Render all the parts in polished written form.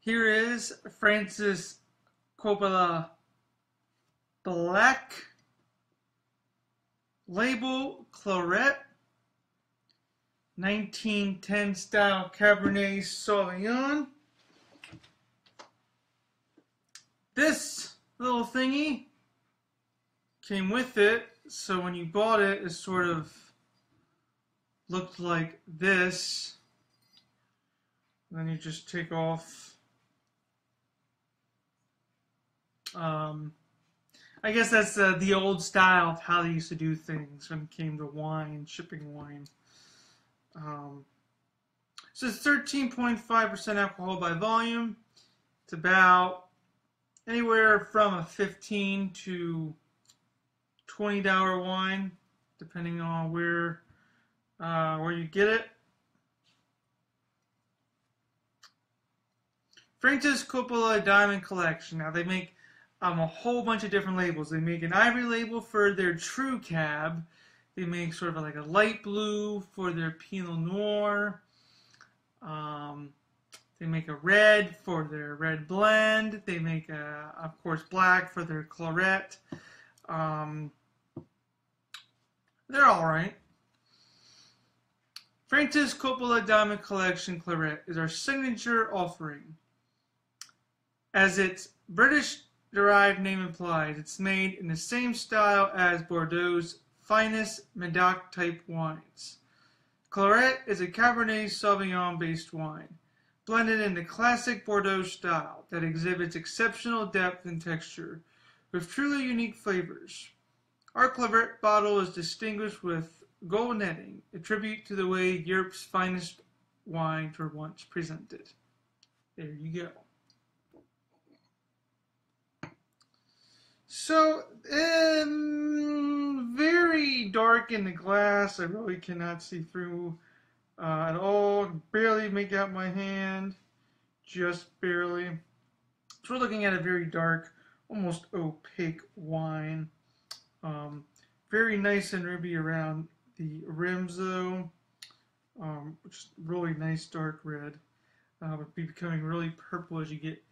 Here is Francis Coppola Black Label Claret 1910 style Cabernet Sauvignon. This little thingy came with it, so when you bought it, it sort of looked like this. And then you just take off. I guess that's the old style of how they used to do things when it came to wine, shipping wine. So it's 13.5% alcohol by volume. It's about anywhere from a $15 to $20 wine, depending on where you get it. Francis Coppola Diamond Collection. Now they make a whole bunch of different labels. They make an ivory label for their True Cab. They make sort of like a light blue for their Pinot Noir. They make a red for their red blend. They make, of course, black for their claret. They're all right. Francis Coppola Diamond Collection Claret is our signature offering. As its British-derived name implies, it's made in the same style as Bordeaux's finest Medoc-type wines. Claret is a Cabernet Sauvignon-based wine, blended in the classic Bordeaux style that exhibits exceptional depth and texture, with truly unique flavors. Our Claret bottle is distinguished with gold netting, a tribute to the way Europe's finest wines were once presented. There you go. So, very dark in the glass. I really cannot see through at all. Barely make out my hand. Just barely. So we're looking at a very dark, almost opaque wine. Very nice and ruby around the rims though. Just really nice dark red. Would be becoming really purple as you get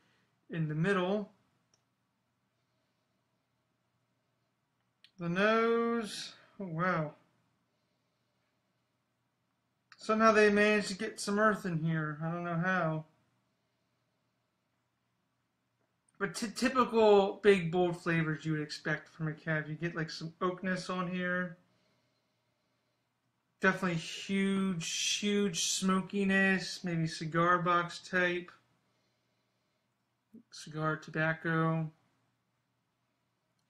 in the middle. The nose, oh wow. Somehow they managed to get some earth in here. I don't know how. But typical big bold flavors you would expect from a cab. You get like some oakness on here. Definitely huge smokiness. Maybe cigar box type. Cigar tobacco.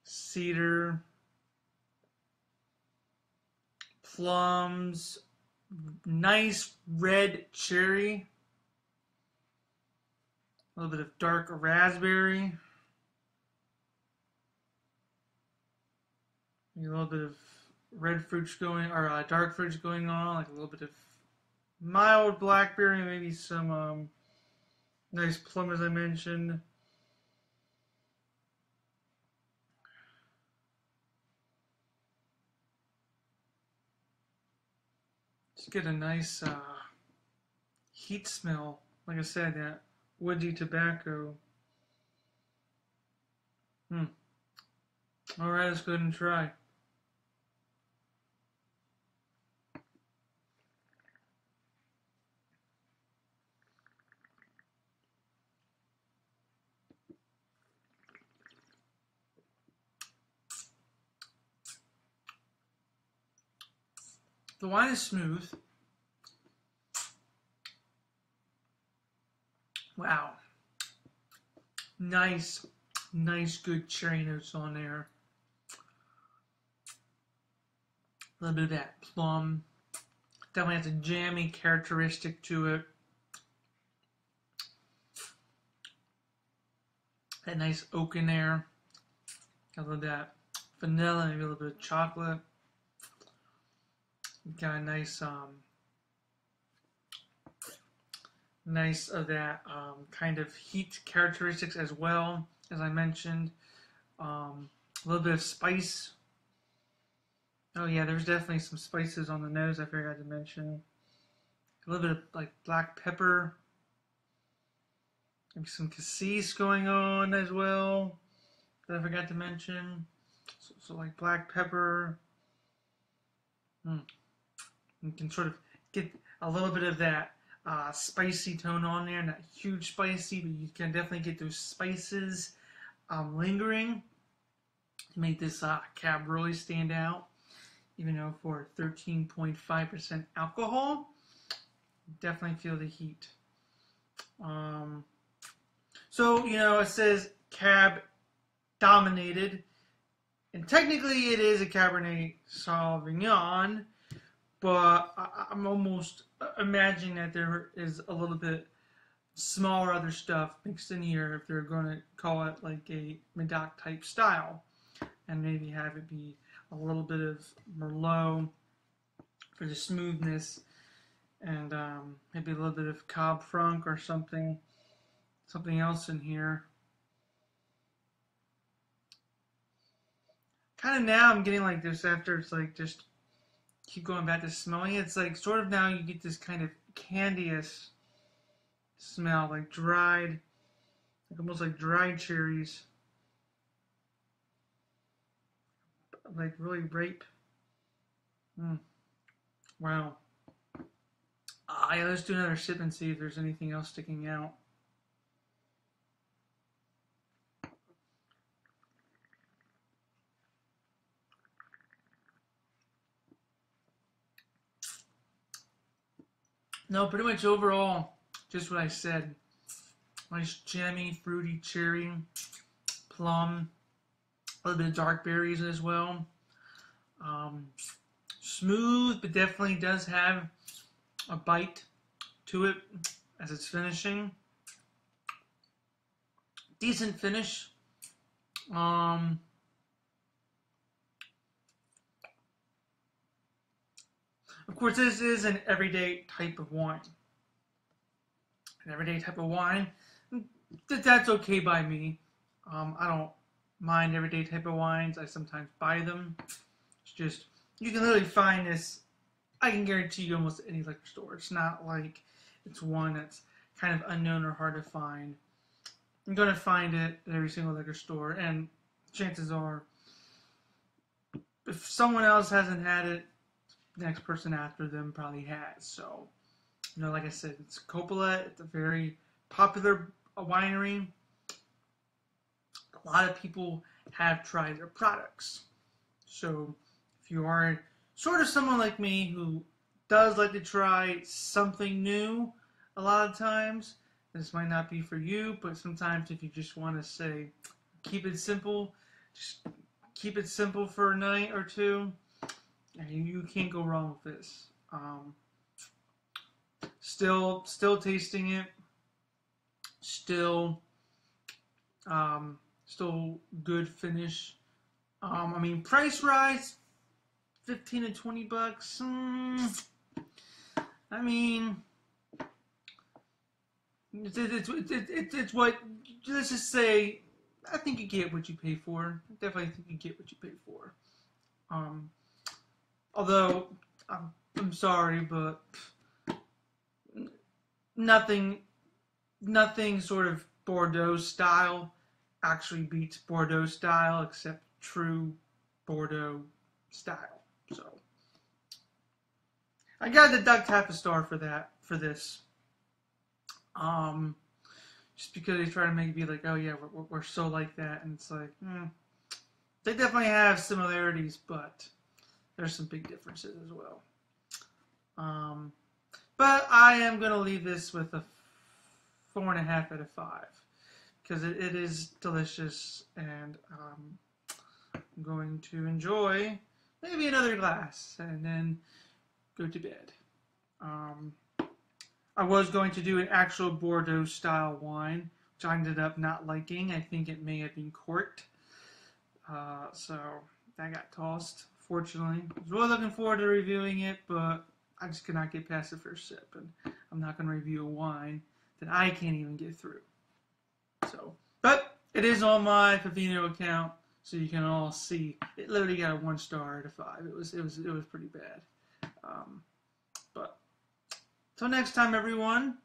Cedar. Plums, nice red cherry, a little bit of dark raspberry, maybe a little bit of red fruits going, or dark fruits going on, like a little bit of mild blackberry, maybe some nice plum as I mentioned. Just get a nice heat smell. Like I said, that woody tobacco. Alright, let's go ahead and try. The wine is smooth. Wow. Nice good cherry notes on there. A little bit of that plum. Definitely has a jammy characteristic to it. That nice oak in there. Got a little of that vanilla, maybe a little bit of chocolate. Got a nice nice of that kind of heat characteristics as well, as I mentioned. A little bit of spice. Oh yeah, there's definitely some spices on the nose I forgot to mention. A little bit of like black pepper. Maybe some cassis going on as well that I forgot to mention. So like black pepper. You can sort of get a little bit of that spicy tone on there. Not huge spicy, but you can definitely get those spices lingering to make this cab really stand out. Even though for 13.5% alcohol, definitely feel the heat. So, you know, it says cab dominated, and technically it is a Cabernet Sauvignon, but I'm almost imagining that there is a little bit smaller other stuff mixed in here if they're going to call it like a Medoc type style, and maybe have it be a little bit of Merlot for the smoothness, and maybe a little bit of Cab Franc or something else in here. Kind of now I'm getting like this after it's like just keep going back to smelling it. It's like sort of now you get this kind of candious smell, like dried, like almost like dried cherries. Like really ripe. Wow. Yeah, let's do another sip and see if there's anything else sticking out. No, pretty much overall, just what I said. Nice jammy, fruity cherry, plum, a little bit of dark berries as well. Smooth, but definitely does have a bite to it as it's finishing. Decent finish. Of course, this is an everyday type of wine. An everyday type of wine. That's okay by me. I don't mind everyday type of wines. I sometimes buy them. It's just, you can literally find this, I can guarantee you, almost any liquor store. It's not like it's one that's kind of unknown or hard to find. You're going to find it at every single liquor store, and chances are, if someone else hasn't had it, the next person after them probably has. So, you know, like I said, it's Coppola. It's a very popular winery. A lot of people have tried their products. So, if you are sort of someone like me who does like to try something new a lot of times, this might not be for you, but sometimes if you just want to say, keep it simple, just keep it simple for a night or two, and you can't go wrong with this. Still tasting it. Still good finish. I mean, price rise, $15 to $20. I mean, it's what, let's just say, I think you get what you pay for. I definitely think you get what you pay for. Although, I'm sorry, but nothing sort of Bordeaux style actually beats Bordeaux style, except true Bordeaux style. So, I got to deduct half a star for this. Just because they try to make it be like, oh yeah, we're so like that, and it's like, they definitely have similarities, but there's some big differences as well. But I am going to leave this with a 4.5 out of 5 because it is delicious, and I'm going to enjoy maybe another glass and then go to bed. I was going to do an actual Bordeaux style wine, which I ended up not liking. I think it may have been corked. So that got tossed, fortunately. I was really looking forward to reviewing it, but I just could not get past the first sip. And I'm not going to review a wine that I can't even get through. So, but it is on my Vivino account, so you can all see. It literally got a 1 star out of 5. It was pretty bad. But till next time, everyone.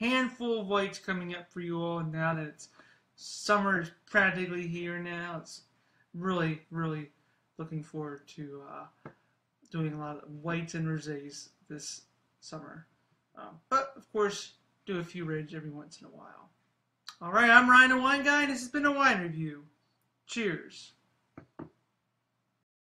handful of whites coming up for you all now that it's summer is practically here now. It's really, really looking forward to doing a lot of whites and rosés this summer. But, of course, do a few reds every once in a while. All right, I'm Ryan, the Wine Guy, and this has been a wine review. Cheers.